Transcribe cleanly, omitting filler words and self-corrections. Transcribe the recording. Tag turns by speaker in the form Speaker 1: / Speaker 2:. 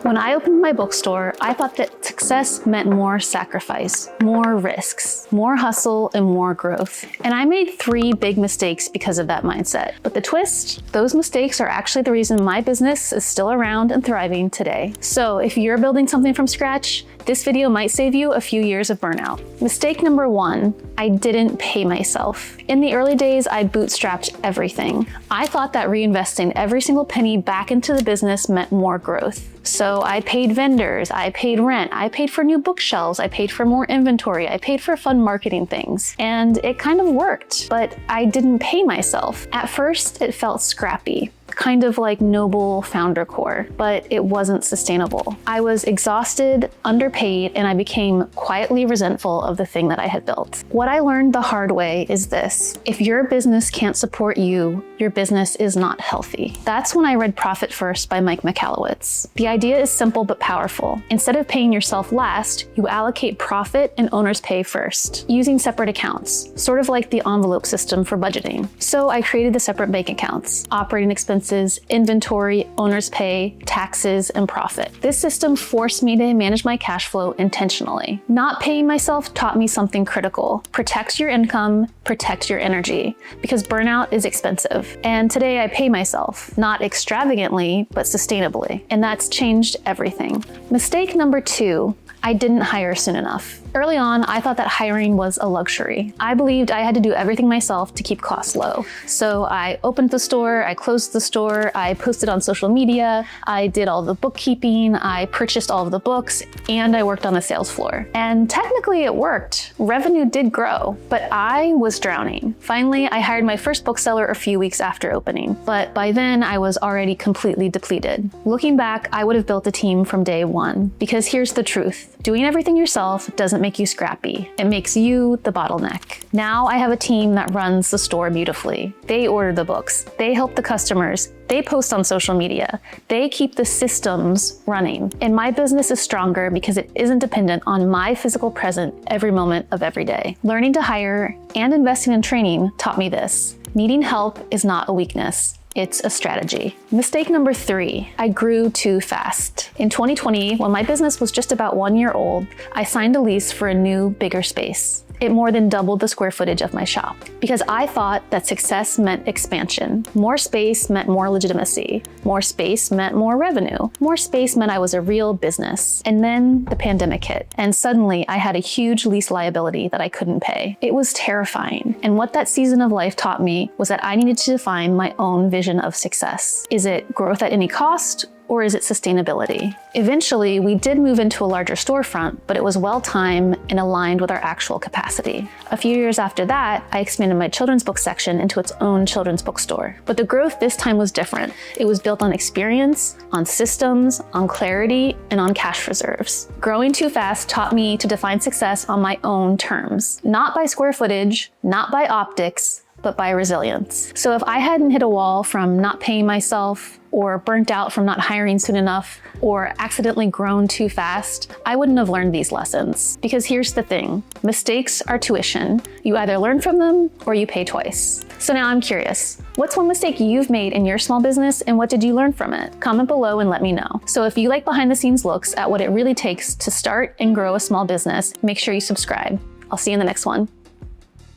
Speaker 1: When I opened my bookstore, I thought that success meant more sacrifice, more risks, more hustle, and more growth. And I made 3 big mistakes because of that mindset. But the twist, those mistakes are actually the reason my business is still around and thriving today. So if you're building something from scratch, this video might save you a few years of burnout. Mistake number 1, I didn't pay myself. In the early days, I bootstrapped everything. I thought that reinvesting every single penny back into the business meant more growth. So I paid vendors, I paid rent, I paid for new bookshelves, I paid for more inventory, I paid for fun marketing things. And it kind of worked, but I didn't pay myself. At first, it felt scrappy, kind of like noble founder core, but it wasn't sustainable. I was exhausted, underpaid, and I became quietly resentful of the thing that I had built. What I learned the hard way is this: if your business can't support you, your business is not healthy. That's when I read Profit First by Mike Michalowicz. The idea is simple but powerful. Instead of paying yourself last, you allocate profit and owner's pay first, using separate accounts, sort of like the envelope system for budgeting. So I created the separate bank accounts: operating expenses, inventory, owner's pay, taxes, and profit. This system forced me to manage my cash flow intentionally. Not paying myself taught me something critical: protect your income, protect your energy, because burnout is expensive. And today I pay myself, not extravagantly, but sustainably. And that's changed everything. Mistake number 2, I didn't hire soon enough. Early on, I thought that hiring was a luxury. I believed I had to do everything myself to keep costs low. So I opened the store, I closed the store, I posted on social media, I did all the bookkeeping, I purchased all of the books, and I worked on the sales floor. And technically it worked. Revenue did grow, but I was drowning. Finally, I hired my first bookseller a few weeks after opening, but by then I was already completely depleted. Looking back, I would have built a team from day 1, because here's the truth: doing everything yourself doesn't make you scrappy. It makes you the bottleneck. Now I have a team that runs the store beautifully. They order the books, they help the customers, they post on social media, they keep the systems running. And my business is stronger because it isn't dependent on my physical presence every moment of every day. Learning to hire and investing in training taught me this: needing help is not a weakness. It's a strategy. Mistake number 3, I grew too fast. In 2020, when my business was just about 1 year old, I signed a lease for a new, bigger space. It more than doubled the square footage of my shop, because I thought that success meant expansion. More space meant more legitimacy. More space meant more revenue. More space meant I was a real business. And then the pandemic hit, and suddenly I had a huge lease liability that I couldn't pay. It was terrifying. And what that season of life taught me was that I needed to define my own vision of success. Is it growth at any cost, or is it sustainability? Eventually, we did move into a larger storefront, but it was well-timed and aligned with our actual capacity. A few years after that, I expanded my children's book section into its own children's bookstore. But the growth this time was different. It was built on experience, on systems, on clarity, and on cash reserves. Growing too fast taught me to define success on my own terms, not by square footage, not by optics, but by resilience. So if I hadn't hit a wall from not paying myself, or burnt out from not hiring soon enough, or accidentally grown too fast, I wouldn't have learned these lessons. Because here's the thing: mistakes are tuition. You either learn from them or you pay twice. So now I'm curious, what's one mistake you've made in your small business, and what did you learn from it? Comment below and let me know. So if you like behind the scenes looks at what it really takes to start and grow a small business, make sure you subscribe. I'll see you in the next one.